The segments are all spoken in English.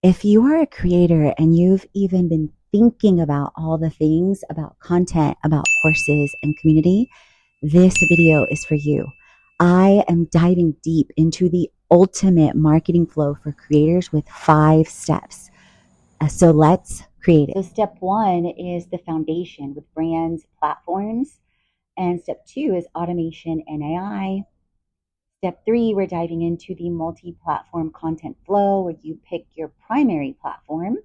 If you are a creator and you've even been thinking about all the things about content, about courses and community, this video is for you. I am diving deep into the ultimate marketing flow for creators with 5 steps. So let's create it. So step 1 is the foundation with brands, platforms. And step 2 is automation and AI. Step 3, we're diving into the multi-platform content flow where you pick your primary platform.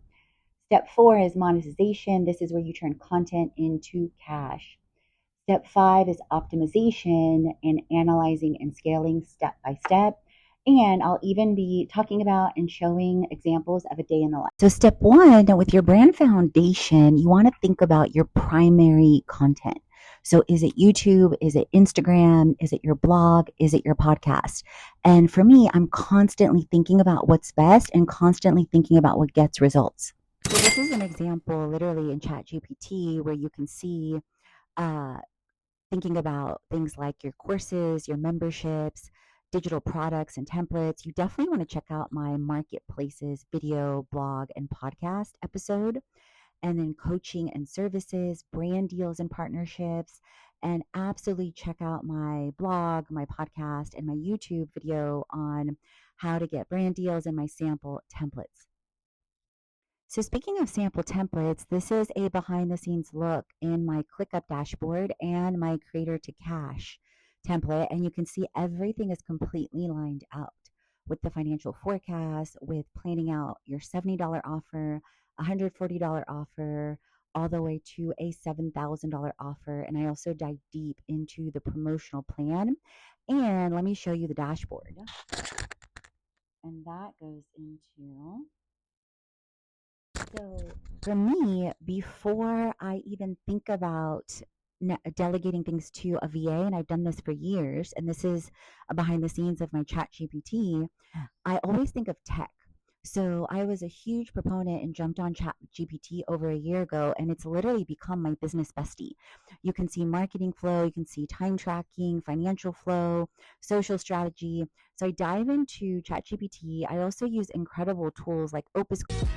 Step 4 is monetization. This is where you turn content into cash. Step 5 is optimization and analyzing and scaling step by step. And I'll even be talking about and showing examples of a day in the life. So step 1, with your brand foundation, you want to think about your primary content. So is it YouTube? Is it Instagram? Is it your blog? Is it your podcast? And for me, I'm constantly thinking about what's best and constantly thinking about what gets results. So this is an example literally in ChatGPT where you can see thinking about things like your courses, your memberships, digital products and templates. You definitely want to check out my marketplaces video, blog, and podcast episode. And then coaching and services, brand deals and partnerships. And absolutely check out my blog, my podcast, and my YouTube video on how to get brand deals and my sample templates. So speaking of sample templates, this is a behind the scenes look in my ClickUp dashboard and my Creator to Cash template. And you can see everything is completely lined out with the financial forecast, with planning out your $70 offer, $140 offer, all the way to a $7,000 offer. And I also dive deep into the promotional plan. And let me show you the dashboard. And that goes into... So for me, before I even think about delegating things to a VA, and I've done this for years, and this is behind the scenes of my ChatGPT, I always think of tech. So I was a huge proponent and jumped on ChatGPT over a year ago, and it's literally become my business bestie. You can see marketing flow, you can see time tracking, financial flow, social strategy. So I dive into ChatGPT. I also use incredible tools like OpusClip.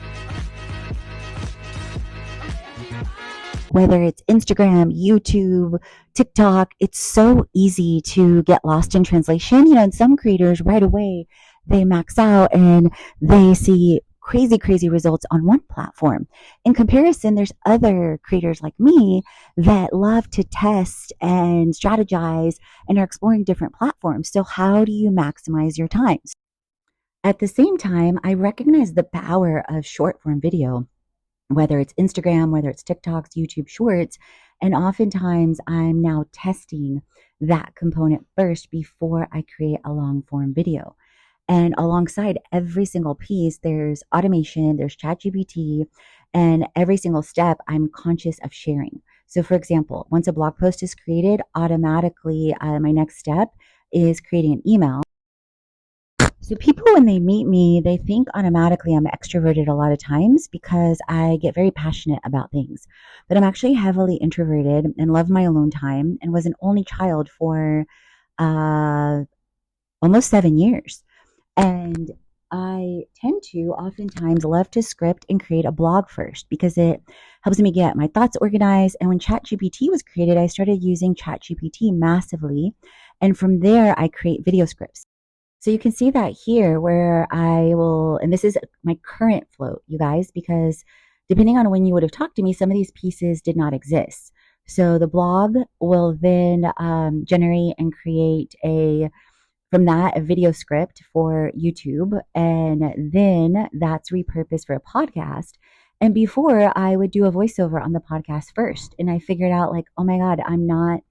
Whether it's Instagram, YouTube, TikTok, it's so easy to get lost in translation. And some creators right away, they max out and they see crazy, crazy results on one platform. In comparison, there's other creators like me that love to test and strategize and are exploring different platforms. So how do you maximize your time? At the same time, I recognize the power of short form video, whether it's Instagram, whether it's TikToks, YouTube Shorts. And oftentimes I'm now testing that component first before I create a long form video. And alongside every single piece, there's automation, there's ChatGPT, and every single step I'm conscious of sharing. So for example, once a blog post is created, automatically my next step is creating an email. So people, when they meet me, they think automatically I'm extroverted a lot of times because I get very passionate about things. But I'm actually heavily introverted and love my alone time and was an only child for almost 7 years. And I tend to oftentimes love to script and create a blog first because it helps me get my thoughts organized. And when ChatGPT was created, I started using ChatGPT massively. And from there, I create video scripts. So you can see that here where I will, and this is my current flow, you guys, because depending on when you would have talked to me, some of these pieces did not exist. So the blog will then generate and create from that, a video script for YouTube. And then that's repurposed for a podcast. And before I would do a voiceover on the podcast first. And I figured out like, oh my God, I'm not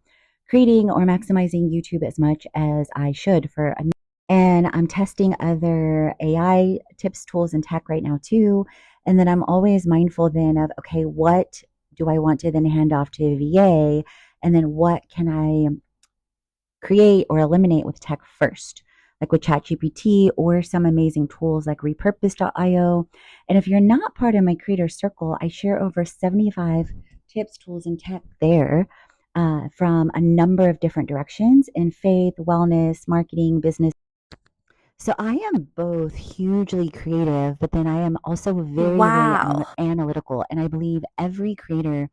creating or maximizing YouTube as much as I should and I'm testing other AI tips, tools, and tech right now too. And then I'm always mindful then of, okay, what do I want to then hand off to a VA? And then what can I create or eliminate with tech first, like with ChatGPT or some amazing tools like repurpose.io. And if you're not part of my creator circle, I share over 75 tips, tools, and tech there from a number of different directions in faith, wellness, marketing, business. So I am both hugely creative, but then I am also very, very Wow. analytical. And I believe every creator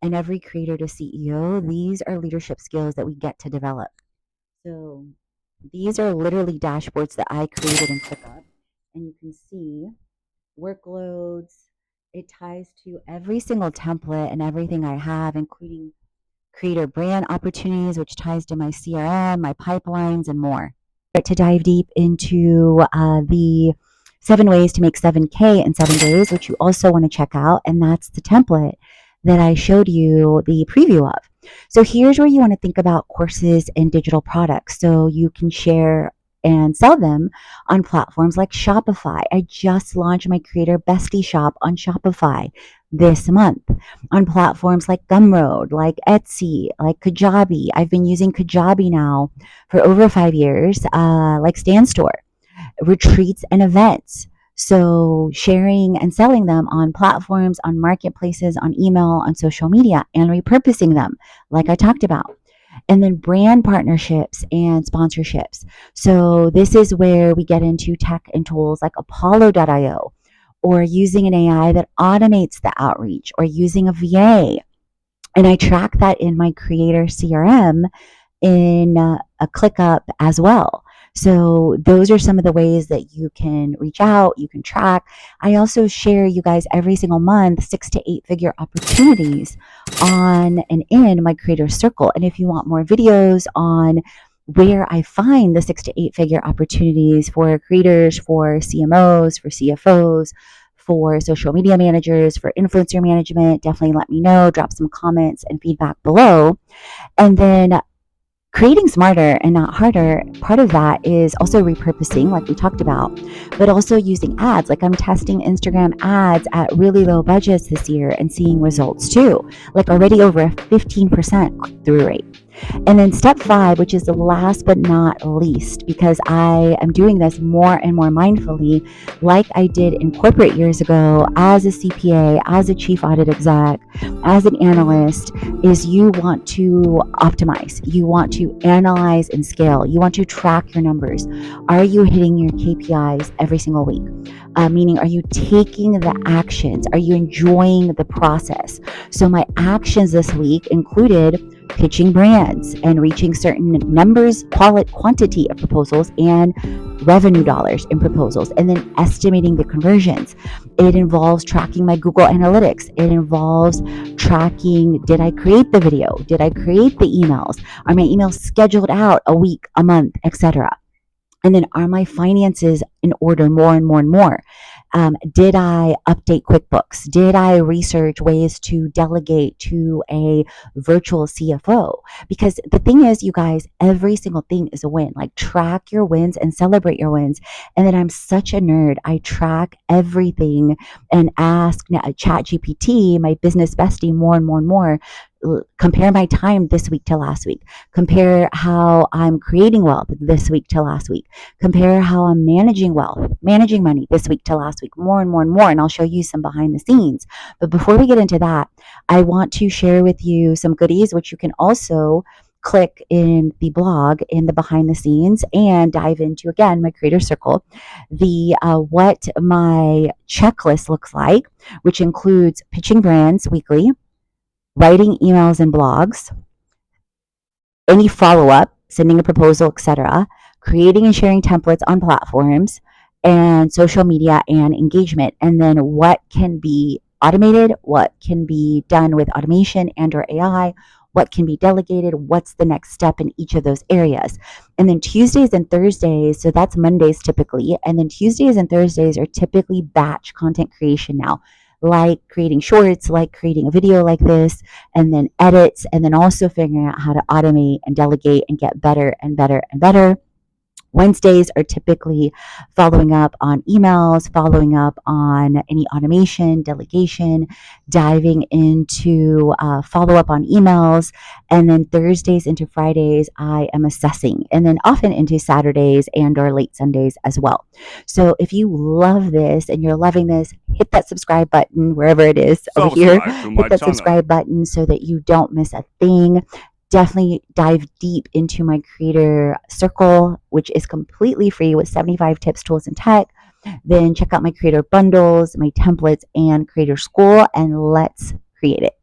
and every creator to CEO, these are leadership skills that we get to develop. So these are literally dashboards that I created in ClickUp. And you can see workloads. It ties to every single template and everything I have, including creator brand opportunities, which ties to my CRM, my pipelines, and more. To dive deep into the 7 ways to make 7K in 7 days, which you also want to check out. And that's the template that I showed you the preview of. So here's where you want to think about courses and digital products so you can share and sell them on platforms like Shopify. I just launched my Creator Bestie shop on Shopify this month. On platforms like Gumroad, like Etsy, like Kajabi. I've been using Kajabi now for over 5 years, like Stan Store, retreats and events. So sharing and selling them on platforms, on marketplaces, on email, on social media, and repurposing them, like I talked about. And then brand partnerships and sponsorships. So this is where we get into tech and tools like Apollo.io, or using an AI that automates the outreach, or using a VA. And I track that in my creator CRM in a ClickUp as well. So those are some of the ways that you can reach out, you can track. I also share you guys every single month 6 to 8 figure opportunities on and in my creator circle. And if you want more videos on where I find the 6 to 8 figure opportunities for creators, for CMOs, for CFOs, for social media managers, for influencer management, definitely let me know. Drop some comments and feedback below. And then creating smarter and not harder, part of that is also repurposing, like we talked about, but also using ads. Like I'm testing Instagram ads at really low budgets this year and seeing results too, like already over a 15% click-through rate. And then step 5, which is the last but not least, because I am doing this more and more mindfully, like I did in corporate years ago as a CPA, as a chief audit exec, as an analyst, is you want to optimize. You want to analyze and scale. You want to track your numbers. Are you hitting your KPIs every single week? Meaning, are you taking the actions? Are you enjoying the process? So my actions this week included pitching brands and reaching certain numbers, quantity of proposals, and revenue dollars in proposals, and then estimating the conversions. It involves tracking my Google Analytics. It involves tracking, did I create the video? Did I create the emails? Are my emails scheduled out a week, a month, etc.? And then are my finances in order more and more and more? Did I update QuickBooks? Did I research ways to delegate to a virtual CFO? Because the thing is, you guys, every single thing is a win. Like track your wins and celebrate your wins. And then I'm such a nerd. I track everything and ask ChatGPT, my business bestie, more and more and more. Compare my time this week to last week. Compare how I'm creating wealth this week to last week. Compare how I'm managing wealth, managing money this week to last week, more and more and more. And I'll show you some behind the scenes. But before we get into that, I want to share with you some goodies, which you can also click in the blog in the behind the scenes and dive into, again, my creator circle, the what my checklist looks like, which includes pitching brands weekly, writing emails and blogs, any follow-up, sending a proposal, etc., creating and sharing templates on platforms, and social media and engagement. And then what can be automated, what can be done with automation and or AI, what can be delegated, what's the next step in each of those areas. And then Tuesdays and Thursdays, so that's Mondays typically, and then Tuesdays and Thursdays are typically batch content creation now, like creating shorts, like creating a video like this, and then edits, and then also figuring out how to automate and delegate and get better and better and better. Wednesdays are typically following up on emails, following up on any automation, delegation, diving into follow up on emails. And then Thursdays into Fridays, I am assessing, and then often into Saturdays and or late Sundays as well. So if you love this and you're loving this, hit that subscribe button wherever it is over here. Subscribe to my Hit that channel. subscribe button so that you don't miss a thing. definitely dive deep into my creator circle, which is completely free with 75 tips, tools, and tech. Then check out my creator bundles, my templates, and creator school, and let's create it.